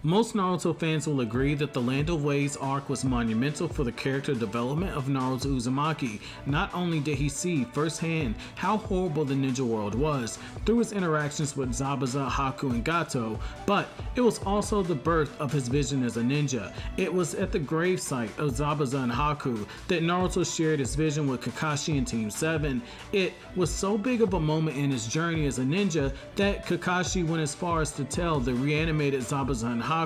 Most Naruto fans will agree that the Land of Waves arc was monumental for the character development of Naruto Uzumaki. Not only did he see firsthand how horrible the ninja world was through his interactions with Zabuza, Haku, and Gato, but it was also the birth of his vision as a ninja. It was at the gravesite of Zabuza and Haku that Naruto shared his vision with Kakashi and Team 7. It was so big of a moment in his journey as a ninja that Kakashi went as far as to tell the reanimated Zabuza and Haku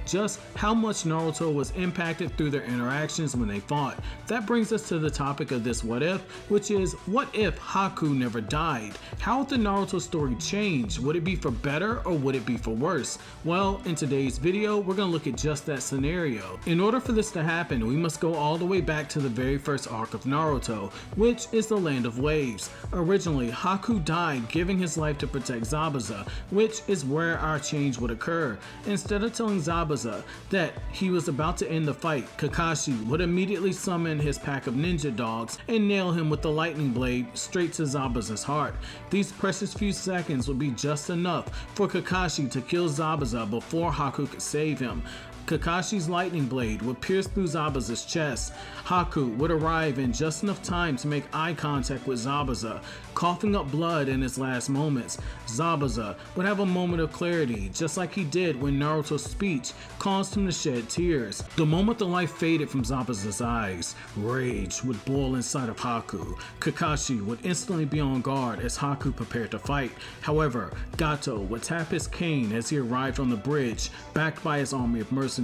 just how much Naruto was impacted through their interactions when they fought. That brings us to the topic of this what if, which is what if Haku never died? How would the Naruto story change? Would it be for better or would it be for worse? Well, in today's video, we're going to look at just that scenario. In order for this to happen, we must go all the way back to the very first arc of Naruto, which is the Land of Waves. Originally, Haku died giving his life to protect Zabuza, which is where our change would occur. Instead of telling Zabuza that he was about to end the fight, Kakashi would immediately summon his pack of ninja dogs and nail him with the lightning blade straight to Zabuza's heart. These precious few seconds would be just enough for Kakashi to kill Zabuza before Haku could save him. Kakashi's lightning blade would pierce through Zabuza's chest. Haku would arrive in just enough time to make eye contact with Zabuza, coughing up blood in his last moments. Zabuza would have a moment of clarity, just like he did when Naruto's speech caused him to shed tears. The moment the light faded from Zabuza's eyes, rage would boil inside of Haku. Kakashi would instantly be on guard as Haku prepared to fight. However, Gato would tap his cane as he arrived on the bridge, backed by his army of mercenaries.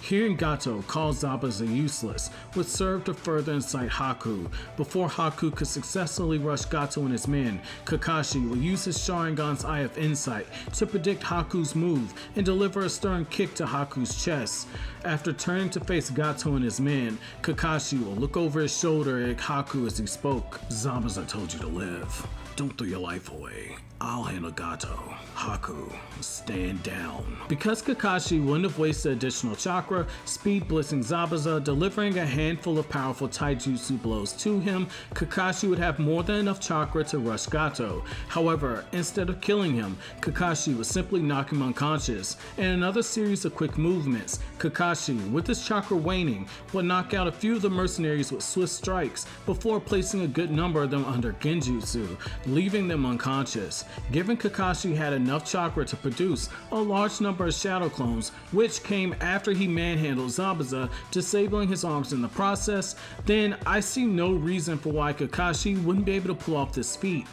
Hearing Gato call Zabuza useless would serve to further incite Haku. Before Haku could successfully rush Gato and his men, Kakashi would use his Sharingan's Eye of Insight to predict Haku's move and deliver a stern kick to Haku's chest. After turning to face Gato and his men, Kakashi will look over his shoulder at Haku as he spoke. "Zabuza told you to live. Don't throw your life away. I'll handle Gato. Haku, stand down." Because Kakashi wouldn't have wasted additional chakra, speed blitzing Zabuza, delivering a handful of powerful taijutsu blows to him, Kakashi would have more than enough chakra to rush Gato. However, instead of killing him, Kakashi would simply knock him unconscious. In another series of quick movements, Kakashi, with his chakra waning, would knock out a few of the mercenaries with swift strikes before placing a good number of them under genjutsu, leaving them unconscious. Given Kakashi had enough chakra to produce a large number of shadow clones, which came after he manhandled Zabuza, disabling his arms in the process, then I see no reason for why Kakashi wouldn't be able to pull off this feat.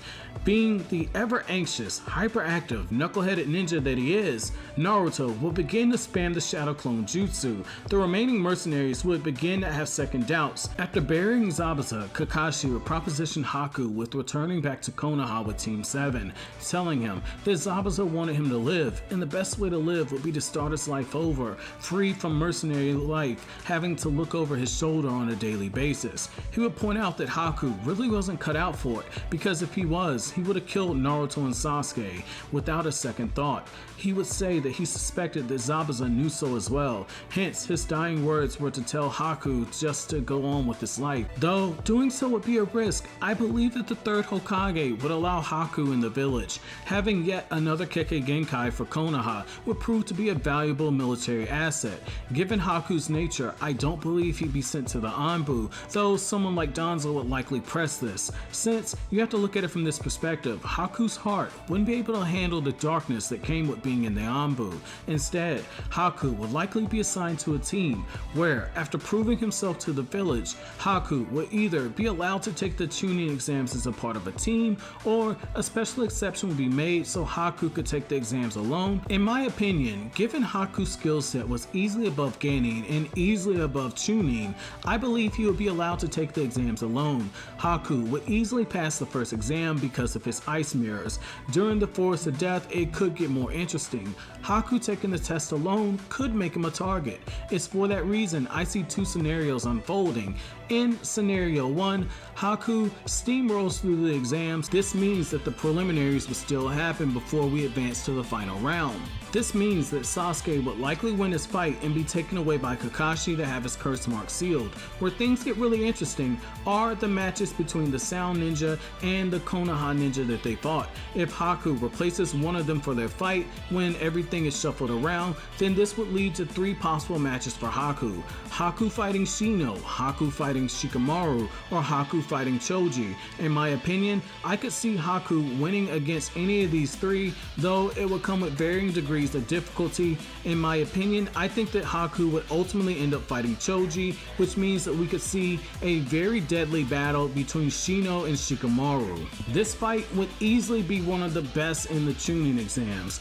Being the ever-anxious, hyperactive, knuckleheaded ninja that he is, Naruto would begin to spam the Shadow Clone Jutsu. The remaining mercenaries would begin to have second doubts. After burying Zabuza, Kakashi would proposition Haku with returning back to Konoha with Team 7, telling him that Zabuza wanted him to live, and the best way to live would be to start his life over, free from mercenary life, having to look over his shoulder on a daily basis. He would point out that Haku really wasn't cut out for it, because if he was, he would have killed Naruto and Sasuke without a second thought. He would say that he suspected that Zabuza knew so as well, hence his dying words were to tell Haku just to go on with his life. Though doing so would be a risk, I believe that the third Hokage would allow Haku in the village. Having yet another Kekkei Genkai for Konoha would prove to be a valuable military asset. Given Haku's nature, I don't believe he'd be sent to the Anbu, though someone like Danzo would likely press this. Since you have to look at it from this perspective, Haku's heart wouldn't be able to handle the darkness that came with being in the Anbu. Instead, Haku would likely be assigned to a team where, after proving himself to the village, Haku would either be allowed to take the tuning exams as a part of a team, or a special exception would be made so Haku could take the exams alone. In my opinion, given Haku's skill set was easily above Genin and easily above Chunin, I believe he would be allowed to take the exams alone. Haku would easily pass the first exam because of his ice mirrors. During the Forest of Death, it could get more interesting. Haku taking the test alone could make him a target. It's for that reason I see two scenarios unfolding. In scenario 1, Haku steamrolls through the exams. This means that the preliminaries will still happen before we advance to the final round. This means that Sasuke would likely win his fight and be taken away by Kakashi to have his curse mark sealed. Where things get really interesting are the matches between the Sound Ninja and the Konoha Ninja that they fought. If Haku replaces one of them for their fight when everything is shuffled around, then this would lead to 3 possible matches for Haku. Haku fighting Shino, Haku fighting Shikamaru, or Haku fighting Choji. In my opinion, I could see Haku winning against any of these 3, though it would come with varying degrees of difficulty. In my opinion, I think that Haku would ultimately end up fighting Choji, which means that we could see a very deadly battle between Shino and Shikamaru. This fight would easily be one of the best in the Chunin exams.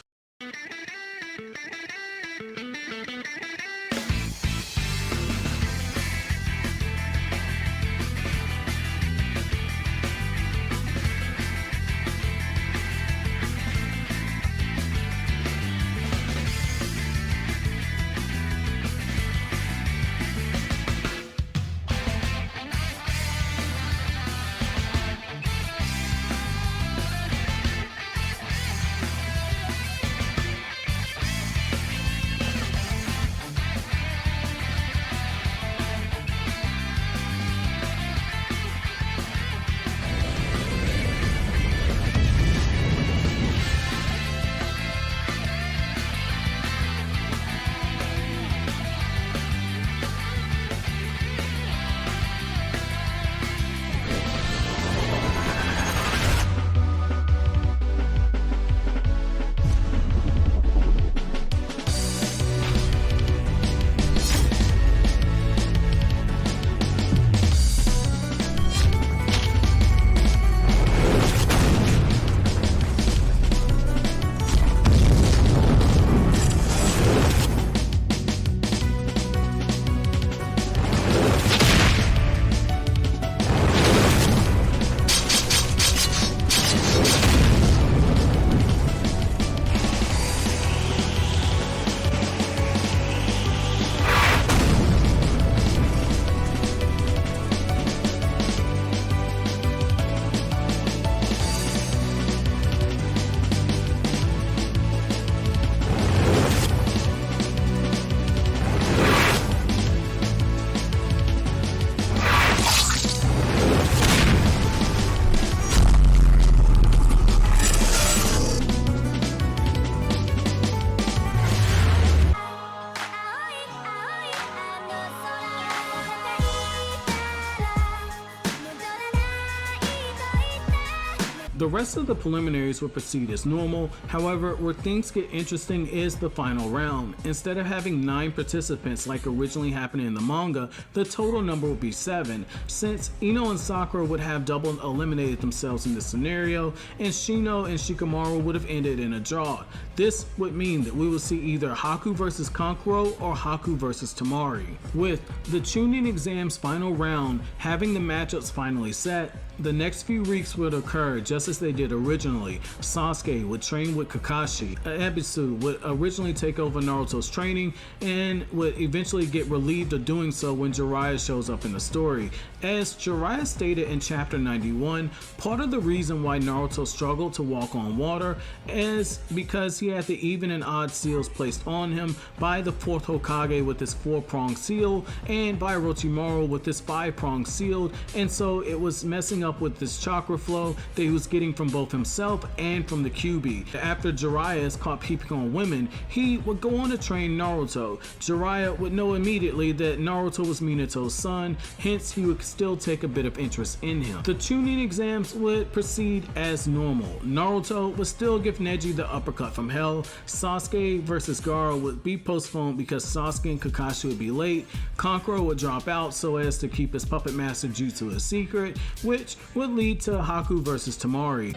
The rest of the preliminaries will proceed as normal. However, where things get interesting is the final round. Instead of having 9 participants like originally happened in the manga, the total number will be 7, since Ino and Sakura would have double eliminated themselves in this scenario, and Shino and Shikamaru would have ended in a draw. This would mean that we will see either Haku versus Kankuro or Haku versus Tamari. With the Chunin exam's final round having the matchups finally set, the next few weeks would occur just as they did originally. Sasuke would train with Kakashi, Ebisu would originally take over Naruto's training and would eventually get relieved of doing so when Jiraiya shows up in the story. As Jiraiya stated in chapter 91, part of the reason why Naruto struggled to walk on water is because he had the even and odd seals placed on him by the 4th Hokage with his 4-pronged seal and by Orochimaru with his 5-pronged seal, and so it was messing up with this chakra flow that he was getting from both himself and from the Kyuubi. After Jiraiya is caught peeping on women, he would go on to train Naruto. Jiraiya would know immediately that Naruto was Minato's son, hence he would still take a bit of interest in him. The Chunin exams would proceed as normal. Naruto would still give Neji the uppercut from hell. Sasuke versus Gaara would be postponed because Sasuke and Kakashi would be late. Kankuro would drop out so as to keep his puppet master jutsu a secret, which would lead to Haku versus Tamari.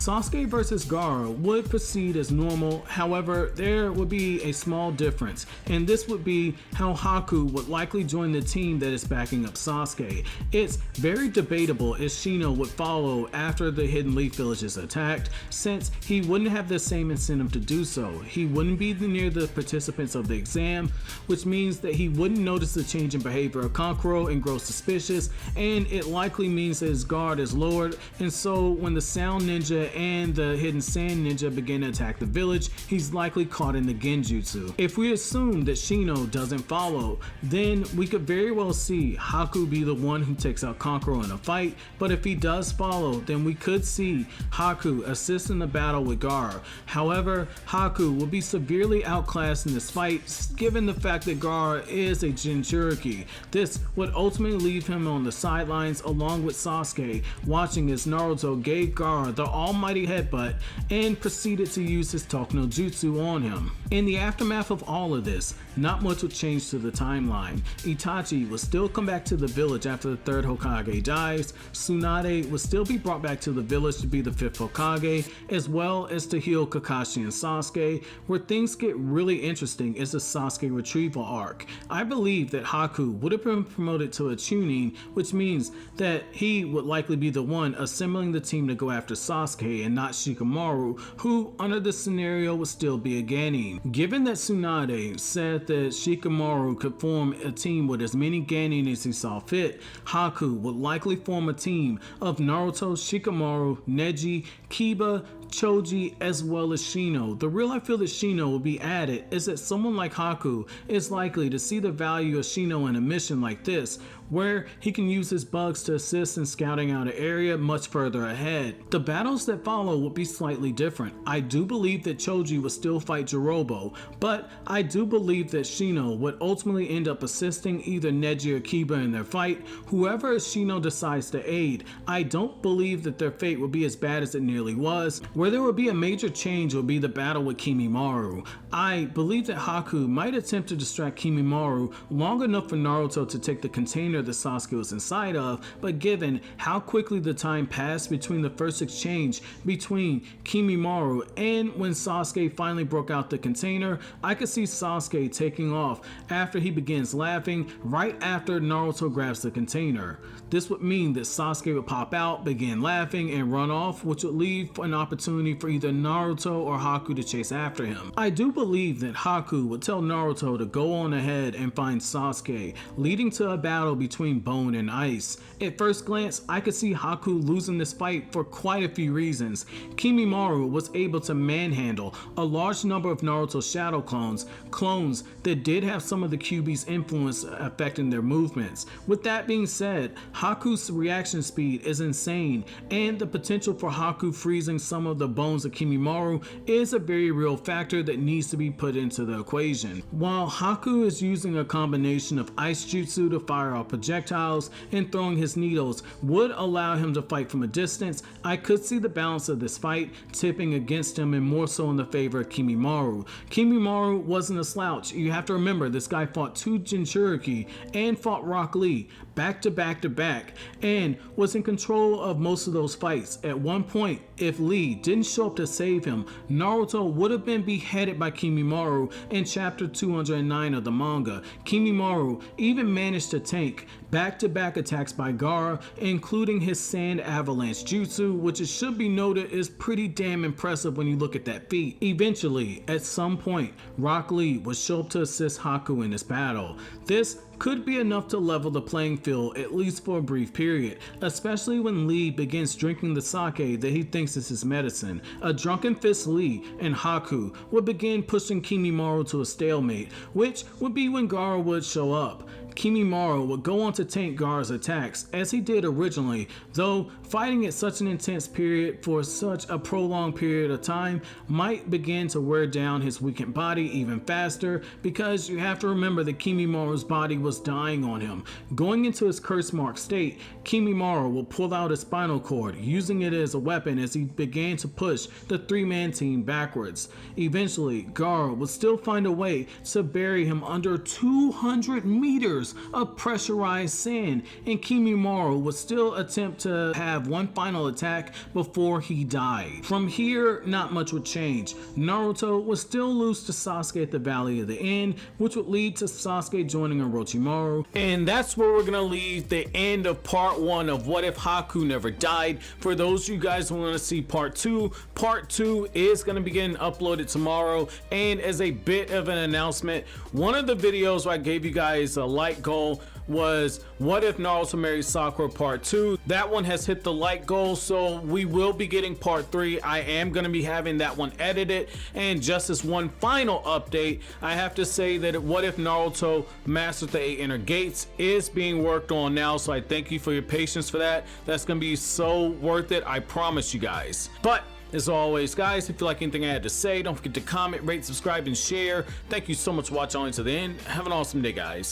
Sasuke versus Gaara would proceed as normal, however, there would be a small difference, and this would be how Haku would likely join the team that is backing up Sasuke. It's very debatable if Shino would follow after the Hidden Leaf Village is attacked, since he wouldn't have the same incentive to do so. He wouldn't be near the participants of the exam, which means that he wouldn't notice the change in behavior of Kankuro and grow suspicious, and it likely means that his guard is lowered, and so when the Sound Ninja and the Hidden Sand Ninja begin to attack the village, he's likely caught in the Genjutsu. If we assume that Shino doesn't follow, then we could very well see Haku be the one who takes out Kankuro in a fight, but if he does follow, then we could see Haku assist in the battle with Gaara. However, Haku will be severely outclassed in this fight, given the fact that Gaara is a Jinchuriki. This would ultimately leave him on the sidelines along with Sasuke, watching as Naruto gave Gaara the almighty headbutt and proceeded to use his Talk no Jutsu on him. In the aftermath of all of this, not much would change to the timeline. Itachi will still come back to the village after the third Hokage dies, Tsunade will still be brought back to the village to be the fifth Hokage, as well as to heal Kakashi and Sasuke. Where things get really interesting is the Sasuke retrieval arc. I believe that Haku would have been promoted to a Chunin, which means that he would likely be the one assembling the team to go after Sasuke and not Shikamaru, who under this scenario would still be a Genin. Given that Tsunade said that Shikamaru could form a team with as many Genin as he saw fit, Haku would likely form a team of Naruto, Shikamaru, Neji, Kiba, Choji, as well as Shino. The reason I feel that Shino will be added is that someone like Haku is likely to see the value of Shino in a mission like this, where he can use his bugs to assist in scouting out an area much further ahead. The battles that follow will be slightly different. I do believe that Choji will still fight Jirobo, but I do believe that Shino would ultimately end up assisting either Neji or Kiba in their fight. Whoever Shino decides to aid, I don't believe that their fate will be as bad as it nearly was. Where there will be a major change will be the battle with Kimimaro. I believe that Haku might attempt to distract Kimimaro long enough for Naruto to take the container that Sasuke was inside of, but given how quickly the time passed between the first exchange between Kimimaro and when Sasuke finally broke out the container, I could see Sasuke taking off after he begins laughing right after Naruto grabs the container. This would mean that Sasuke would pop out, begin laughing, and run off, which would leave an opportunity for either Naruto or Haku to chase after him. I do believe that Haku would tell Naruto to go on ahead and find Sasuke, leading to a battle between bone and ice. At first glance, I could see Haku losing this fight for quite a few reasons. Kimimaro was able to manhandle a large number of Naruto shadow clones that did have some of the QB's influence affecting their movements. With that being said, Haku's reaction speed is insane, and the potential for Haku freezing some of the bones of Kimimaro is a very real factor that needs to be put into the equation. While Haku is using a combination of ice jutsu to fire off projectiles and throwing his needles would allow him to fight from a distance, I could see the balance of this fight tipping against him and more so in the favor of Kimimaro. Kimimaro wasn't a slouch. You have to remember, this guy fought 2 Jinchuriki and fought Rock Lee back to back to back and was in control of most of those fights. At one point, if Lee didn't show up to save him, Naruto would have been beheaded by Kimimaro in chapter 209 of the manga. Kimimaro even managed to tank back-to-back attacks by Gaara, including his Sand Avalanche Jutsu, which it should be noted is pretty damn impressive when you look at that feat. Eventually, at some point, Rock Lee would show up to assist Haku in this battle. This could be enough to level the playing field, at least for a brief period, especially when Lee begins drinking the sake that he thinks is his medicine. A drunken fist Lee and Haku would begin pushing Kimimaro to a stalemate, which would be when Gaara would show up. Kimimaro would go on to tank Gaara's attacks, as he did originally, though fighting at such an intense period for such a prolonged period of time might begin to wear down his weakened body even faster, because you have to remember that Kimimaro's body was dying on him. Going into his curse-marked state, Kimimaro will pull out his spinal cord, using it as a weapon as he began to push the 3-man team backwards. Eventually, Gaara would still find a way to bury him under 200 meters waters of pressurized sand, and Kimimaro would still attempt to have one final attack before he died. From here, not much would change. Naruto would still lose to Sasuke at the Valley of the End, which would lead to Sasuke joining Orochimaru. And that's where we're gonna leave the end of part 1 of What If Haku Never Died. For those of you guys who want to see part 2 is gonna be getting uploaded tomorrow. And as a bit of an announcement, one of the videos where I gave you guys a like goal was What If Naruto Marries Sakura part 2. That one has hit the like goal, so we will be getting part 3. I am going to be having that one edited. And just as one final update, I have to say that What If Naruto Masters the 8 Inner Gates is being worked on now, so I thank you for your patience for that. That's going to be so worth it, I promise you guys. But as always, guys, if you like anything I had to say, don't forget to comment, rate, subscribe, and share. Thank you so much for watching all the way to the end. Have an awesome day, guys.